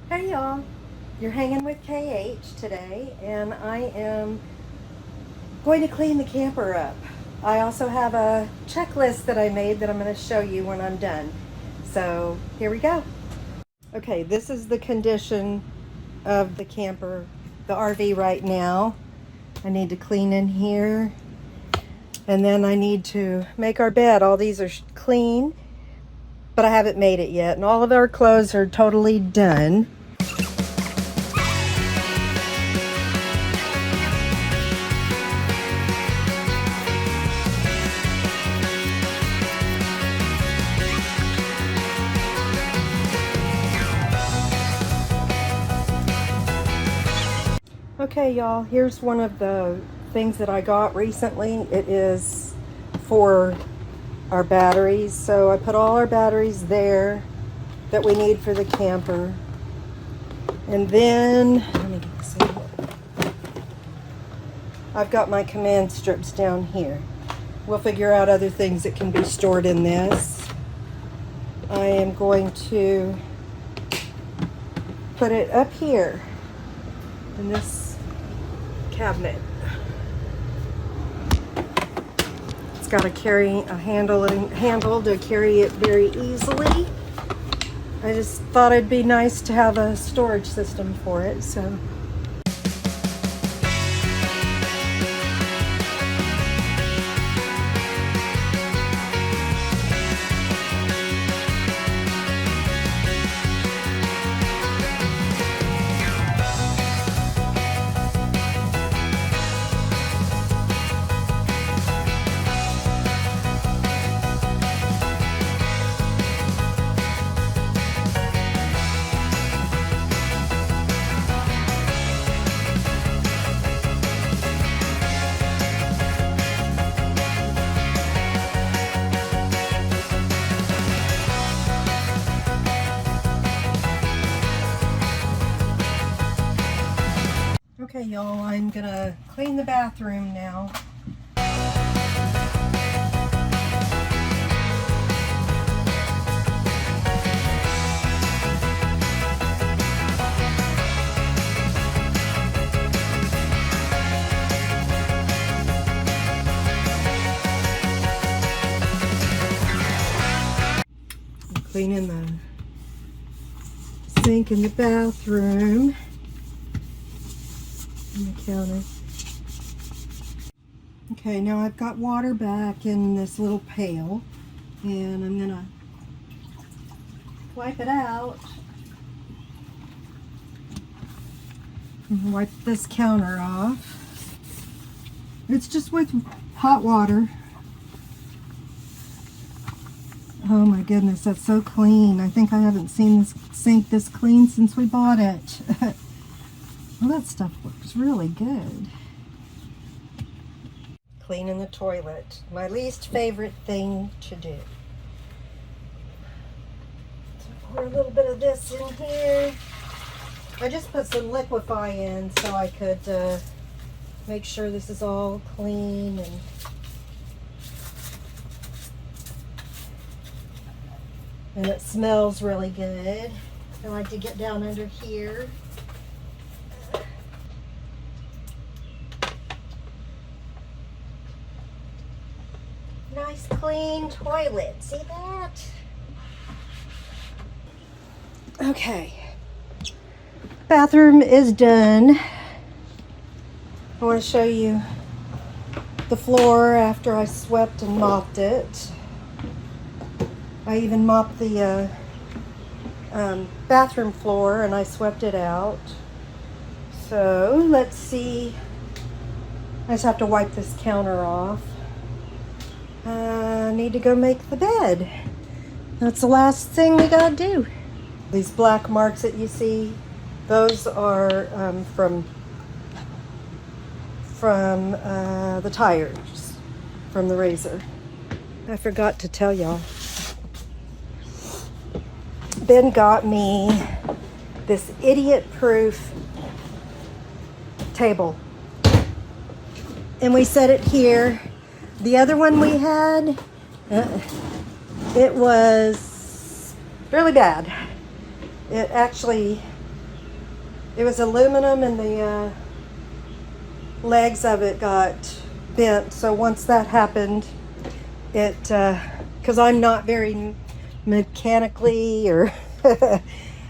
Hey y'all, you're hanging with KH today, and I am going to clean the camper up. I also have a checklist that I made that I'm going to show you when I'm done. So here we go. Okay, this is the condition of the camper, the RV right now. I need to clean in here, and then I need to make our bed. All these are clean, but I haven't made it yet, and all of our clothes are totally done. Okay, y'all, here's one of the things that I got recently. It is for our batteries. So I put all our batteries there that we need for the camper. And then, let me get this in. I've got my command strips down here. We'll figure out other things that can be stored in this. I am going to put it up here in this cabinet. It's got a handle to carry it very easily. I just thought it'd be nice to have a storage system for it, so. Okay, y'all, I'm gonna clean the bathroom now. I'm cleaning the sink in the bathroom. On the counter. Okay, now I've got water back in this little pail, and I'm gonna wipe it out and wipe this counter off. It's just with hot water. Oh my goodness, that's so clean. I think I haven't seen this sink this clean since we bought it. Well, that stuff looks really good. Cleaning the toilet. My least favorite thing to do. So pour a little bit of this in here. I just put some liquefy in so I could make sure this is all clean and it smells really good. I like to get down under here. Nice clean toilet. See that? Okay. Bathroom is done. I want to show you the floor after I swept and mopped it. I even mopped the bathroom floor and I swept it out. So let's see. I just have to wipe this counter off. I need to go make the bed. That's the last thing we gotta do. These black marks that you see, those are from the tires from the RZR. I forgot to tell y'all. Ben got me this idiot-proof table, and we set it here. The other one we had, it was really bad. It actually It was aluminum and the legs of it got bent. So once that happened, it, because I'm not very mechanically or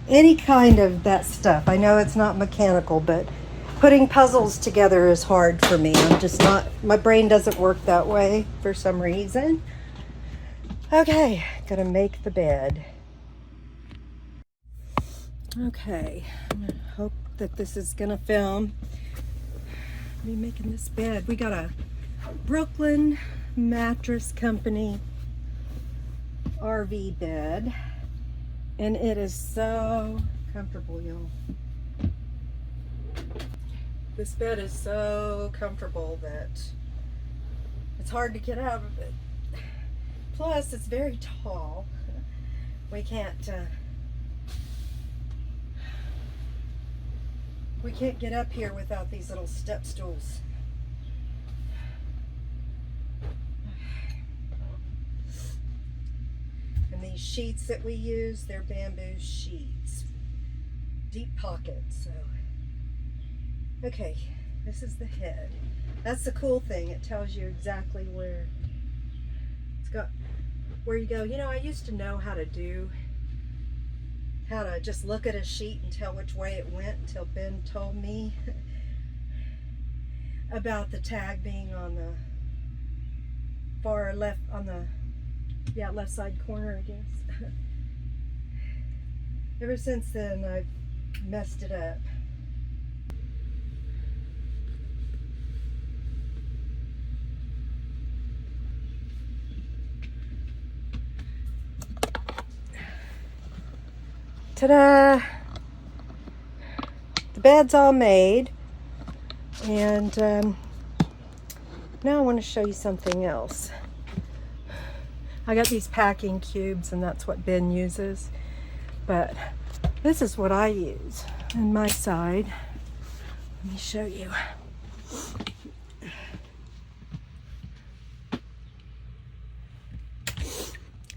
any kind of that stuff. I know it's not mechanical, but putting puzzles together is hard for me. I'm just not, my brain doesn't work that way for some reason. Okay, gonna make the bed. Okay, I hope that this is gonna film me making this bed. We got a Brooklyn Mattress Company RV bed, and it is so comfortable, y'all. This bed is so comfortable that it's hard to get out of it. Plus, it's very tall. We can't get up here without these little step stools. And these sheets that we use, they're bamboo sheets. Deep pockets, so. Okay, this is the head. That's the cool thing. It tells you exactly where it's got, where you go. You know, I used to know how to just look at a sheet and tell which way it went until Ben told me about the tag being on the far left, on the, yeah, left side corner, I guess. Ever since then, I've messed it up. Ta-da! The bed's all made, and now I want to show you something else. I got these packing cubes, and that's what Ben uses, but this is what I use on my side. Let me show you.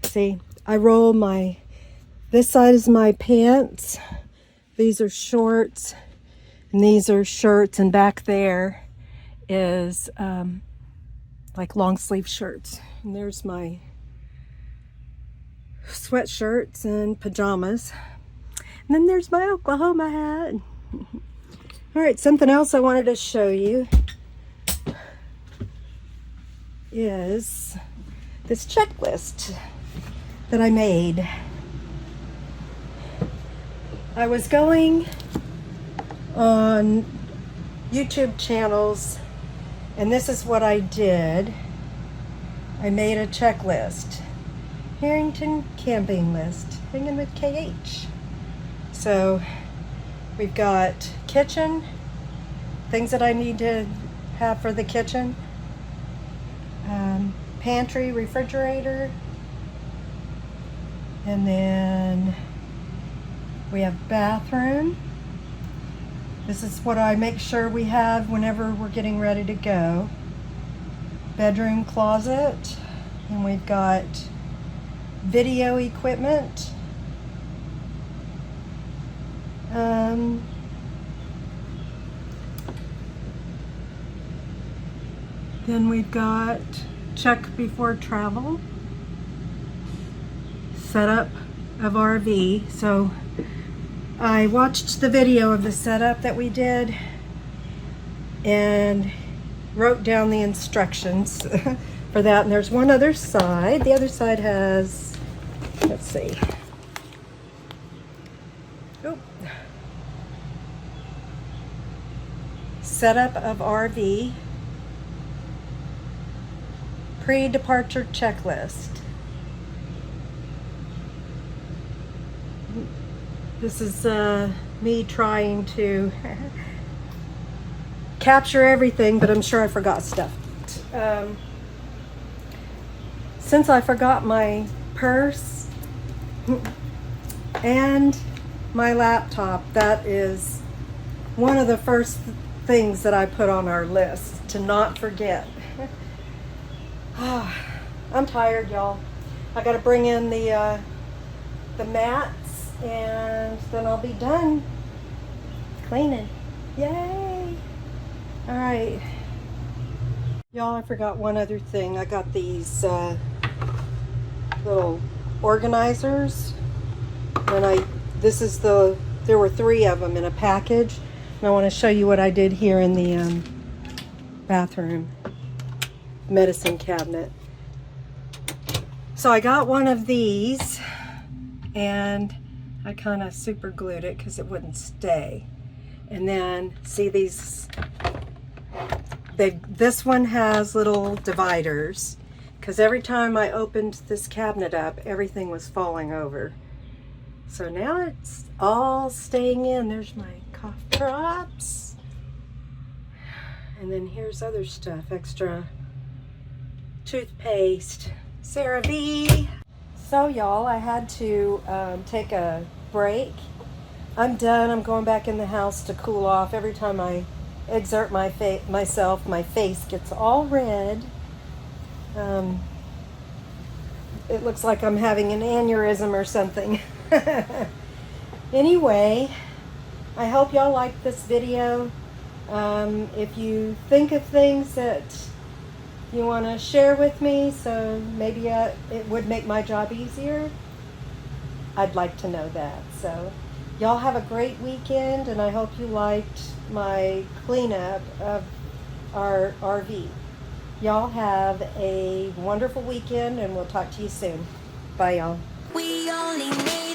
See, I roll this side is my pants, these are shorts, and these are shirts, and back there is like long sleeve shirts. And there's my sweatshirts and pajamas. And then there's my Oklahoma hat. All right, something else I wanted to show you is this checklist that I made. I was going on YouTube channels, and this is what I did. I made a checklist. Harrington camping list, hanging with KH. So we've got kitchen, things that I need to have for the kitchen, pantry, refrigerator, and then we have bathroom. This is what I make sure we have whenever we're getting ready to go. Bedroom, closet, and we've got video equipment. Then we've got check before travel, setup of RV. So I watched the video of the setup that we did and wrote down the instructions for that. And there's one other side. The other side has, let's see. Oh. Setup of RV. Pre-departure checklist. This is me trying to capture everything, but I'm sure I forgot stuff. Since I forgot my purse and my laptop, that is one of the first things that I put on our list to not forget. I'm tired, y'all. I gotta bring in the mats, and then I'll be done. cleaning. Yay! All right. Y'all, I forgot one other thing. I got these little organizers. And there were 3 of them in a package. And I want to show you what I did here in the bathroom medicine cabinet. So I got one of these and I kind of super glued it because it wouldn't stay. And then see these, this one has little dividers because every time I opened this cabinet up, everything was falling over. So now it's all staying in. There's my cough drops. And then here's other stuff, extra toothpaste. CeraVe. So y'all, I had to take a break. I'm done. I'm going back in the house to cool off. Every time I exert myself, my face gets all red. It looks like I'm having an aneurysm or something. Anyway, I hope y'all liked this video. If you think of things that you want to share with me, so maybe it would make my job easier, I'd like to know that. So y'all have a great weekend, and I hope you liked my cleanup of our RV. Y'all have a wonderful weekend, and we'll talk to you soon. Bye, y'all. We only need